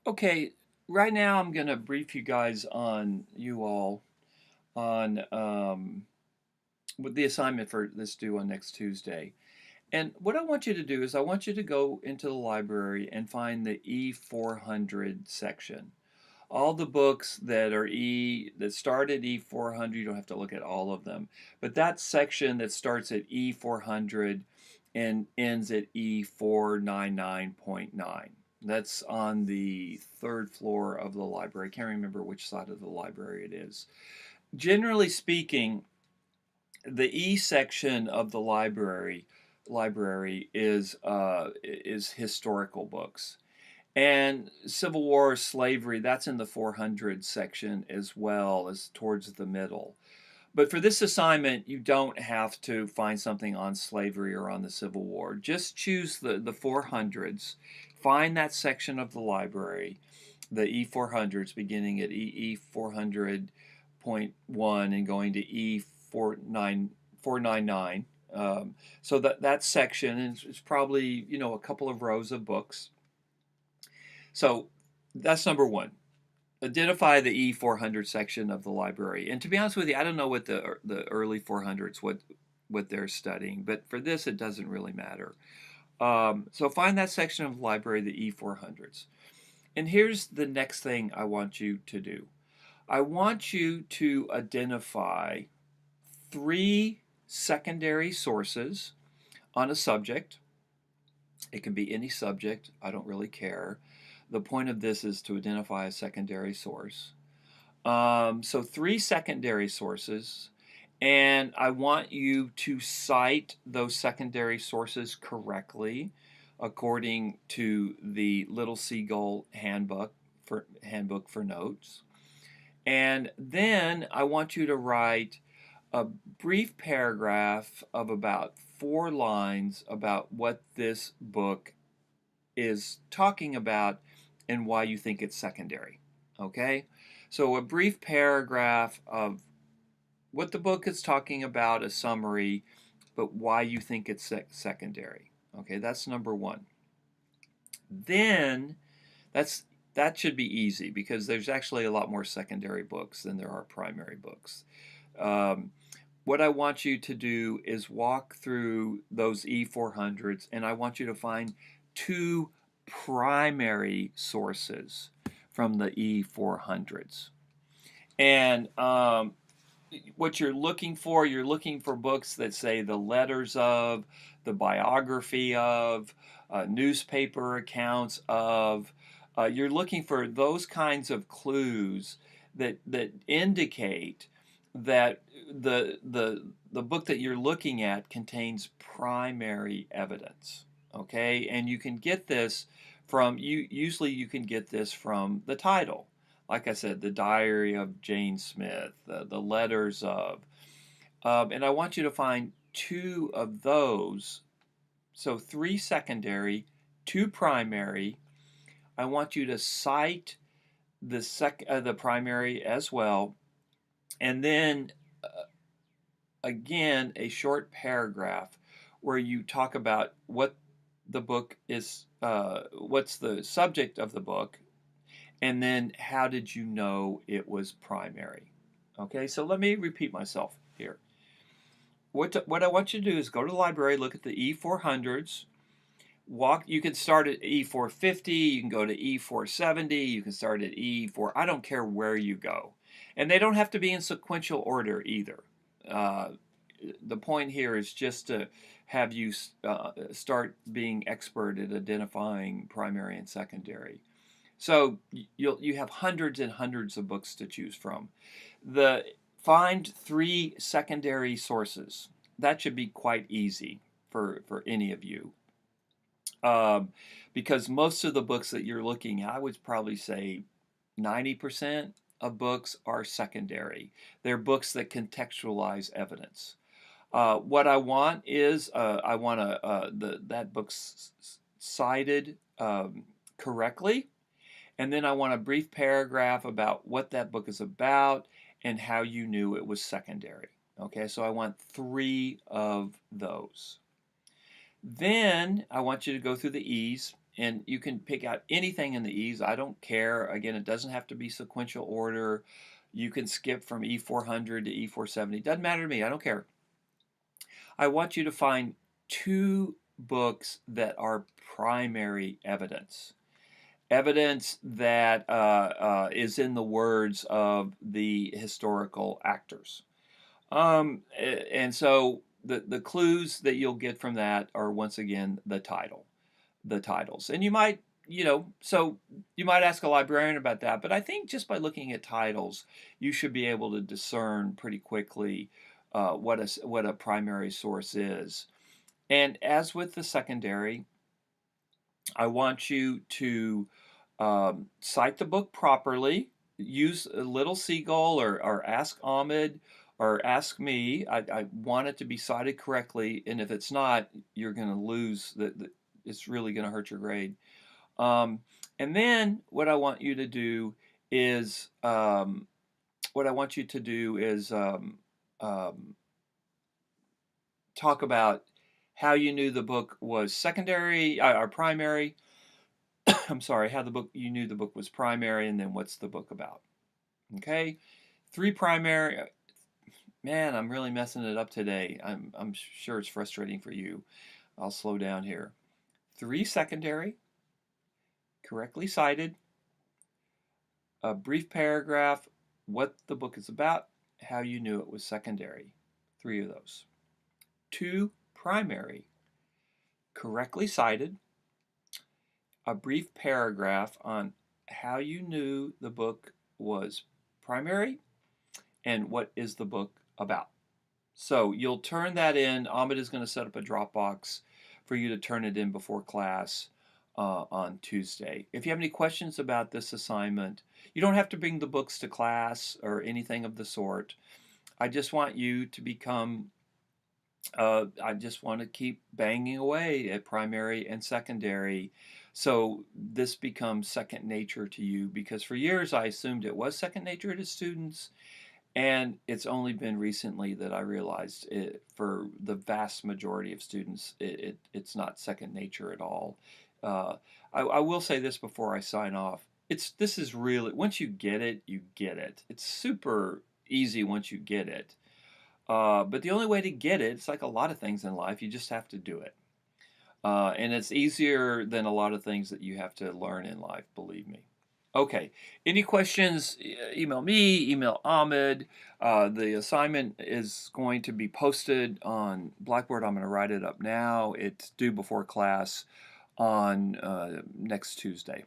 Okay, right now I'm going to brief you guys on with the assignment for this due on next Tuesday. And what I want you to do is I want you to go into the library and find the E400 section. All the books that start at E400, you don't have to look at all of them, but that section that starts at E400 and ends at E499.9. That's on the third floor of the library. I can't remember which side of the library it is. Generally speaking, the E section of the library is historical books. And Civil War, slavery, that's in the 400 section as well as towards the middle. But for this assignment, you don't have to find something on slavery or on the Civil War. Just choose the 400s, find that section of the library, the E400s, beginning at E400.1 and going to E499. So that section is probably, a couple of rows of books. So that's number one. Identify the E400 section of the library. And to be honest with you, I don't know what the early 400s what they're studying, but for this it doesn't really matter. So find that section of the library, the E400s. And here's the next thing I want you to do. I want you to identify 3 secondary sources on a subject. It can be any subject, I don't really care. The point of this is to identify a secondary source. So 3 secondary sources, and I want you to cite those secondary sources correctly according to the Little Seagull handbook for notes. And then I want you to write a brief paragraph of about 4 lines about what this book is talking about and why you think it's secondary. Okay? So a brief paragraph of what the book is talking about, a summary, but why you think it's secondary. Okay, that's number 1. Then that should be easy because there's actually a lot more secondary books than there are primary books. Um, what I want you to do is walk through those E400s, and I want you to find 2 primary sources from the E400s. And what you're looking for books that say the letters of, the biography of, newspaper accounts of. You're looking for those kinds of clues that indicate that the book that you're looking at contains primary evidence. Okay, and you can get this usually you can get this from the title. Like I said, the Diary of Jane Smith, the letters of, and I want you to find 2 of those. So 3 secondary, 2 primary. I want you to cite the primary as well, and then again a short paragraph where you talk about what the book is, what's the subject of the book, and then how did you know it was primary. Okay, so let me repeat myself here. What I want you to do is go to the library, look at the E400s, you can start at E450, you can go to E470, you can start at E4, I don't care where you go. And they don't have to be in sequential order either. Uh, the point here is just to have you start being expert at identifying primary and secondary. So you have hundreds and hundreds of books to choose from. Find 3 secondary sources. That should be quite easy for any of you. Because most of the books that you're looking at, I would probably say 90% of books are secondary. They're books that contextualize evidence. What I want is I want that book cited correctly, and then I want a brief paragraph about what that book is about and how you knew it was secondary. Okay, so I want 3 of those. Then I want you to go through the E's and you can pick out anything in the E's. I don't care. Again, it doesn't have to be sequential order. You can skip from E400 to E470. Doesn't matter to me. I don't care. I want you to find two books that are primary evidence. Evidence that is in the words of the historical actors. And so the clues that you'll get from that are, once again, the titles. And you might, so you might ask a librarian about that, but I think just by looking at titles, you should be able to discern pretty quickly what a primary source is. And as with the secondary, I want you to cite the book properly. Use a little seagull or ask Ahmed or ask me. I want it to be cited correctly, and if it's not, you're going to lose. It's really going to hurt your grade. And then what I want you to do is talk about how you knew the book was secondary or primary. I'm sorry, how you knew the book was primary, and then what's the book about. Okay, 3 primary. Man, I'm really messing it up today. I'm sure it's frustrating for you. I'll slow down here. 3 secondary, correctly cited, a brief paragraph, what the book is about, how you knew it was secondary. 3 of those. 2 primary, correctly cited, a brief paragraph on how you knew the book was primary and what is the book about. So you'll turn that in. Ahmed is going to set up a Dropbox for you to turn it in before class on Tuesday. If you have any questions about this assignment, you don't have to bring the books to class or anything of the sort. I just want you to I just want to keep banging away at primary and secondary, so this becomes second nature to you, because for years I assumed it was second nature to students, and it's only been recently that I realized for the vast majority of students, it's not second nature at all. I will say this before I sign off. This is really, once you get it, you get it. It's super easy once you get it. But the only way to get it, it's like a lot of things in life, you just have to do it. And it's easier than a lot of things that you have to learn in life, believe me. Okay, any questions, email me, email Ahmed. The assignment is going to be posted on Blackboard. I'm going to write it up now. It's due before class on next Tuesday.